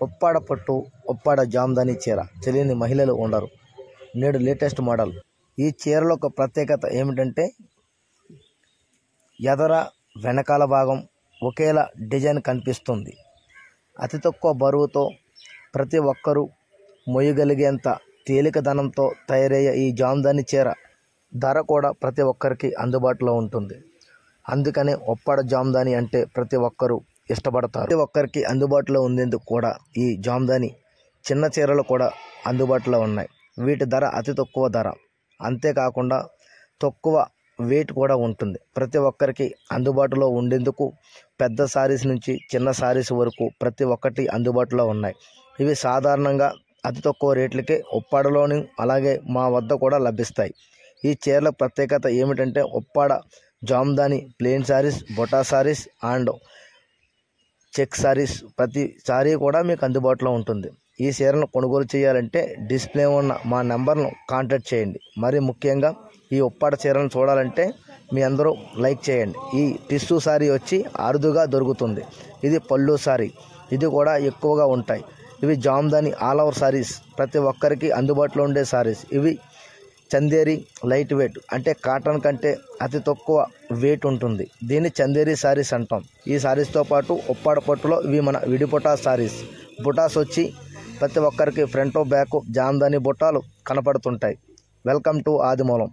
ఉప్పాడ పట్టు, ఉప్పాడ జామ్దాని చీర తెలియని మహిళలు ఉండరు. నేడు లేటెస్ట్ మోడల్. ఈ చీరలో ఒక ప్రత్యేకత ఏమిటంటే ఎదర వెనకాల భాగం ఒకేలా డిజైన్ కనిపిస్తుంది. అతి తక్కువ బరువుతో ప్రతి ఒక్కరూ మోయగలిగేంత తేలికదనంతో తయారయ్యే ఈ జామ్దాని చీర ధర కూడా ప్రతి ఒక్కరికి అందుబాటులో ఉంటుంది. అందుకనే ఉప్పాడ జామ్దాని అంటే ప్రతి ఒక్కరూ ఇష్టపడతారు. ప్రతి ఒక్కరికి అందుబాటులో ఉండేందుకు కూడా ఈ జామ్దాని చిన్న చీరలు కూడా అందుబాటులో ఉన్నాయి. వీటి ధర అతి తక్కువ ధర, అంతేకాకుండా తక్కువ వెయిట్ కూడా ఉంటుంది. ప్రతి ఒక్కరికి అందుబాటులో ఉండేందుకు పెద్ద సారీస్ నుంచి చిన్న సారీస్ వరకు ప్రతి ఒక్కటి అందుబాటులో ఉన్నాయి. ఇవి సాధారణంగా అతి తక్కువ రేట్లకే ఉప్పాడలోని అలాగే మా వద్ద కూడా లభిస్తాయి. ఈ చీరల ప్రత్యేకత ఏమిటంటే Uppada Jamdani plain saris, buta saris and check saris ప్రతి సారీ కూడా మీకు అందుబాటులో ఉంటుంది. ఈ చీరను కొనుగోలు చేయాలంటే డిస్ప్లే ఉన్న మా నెంబర్ను కాంటాక్ట్ చేయండి. మరి ముఖ్యంగా ఈ ఉప్పాడ చీరను చూడాలంటే మీ అందరూ లైక్ చేయండి. ఈ టిష్యూ సారీ వచ్చి అరుదుగా దొరుకుతుంది. ఇది పళ్ళు సారీ, ఇది కూడా ఎక్కువగా ఉంటాయి. ఇవి జామ్దాని ఆల్ ఓవర్ సారీస్, ప్రతి ఒక్కరికి అందుబాటులో ఉండే సారీస్. ఇవి చందేరి లైట్ వెయిట్, అంటే కాటన్ కంటే అతి తక్కువ వెయిట్ ఉంటుంది. దీన్ని చందేరి సారీస్ అంటాం. ఈ సారీస్తో పాటు ఉప్పాడ పట్టులో ఇవి మన విడి బుటా సారీస్. బుటాస్ వచ్చి ప్రతి ఒక్కరికి ఫ్రంట్ బ్యాక్ జామ్దాని బుట్టాలు కనపడుతుంటాయి. Welcome to Adimulam.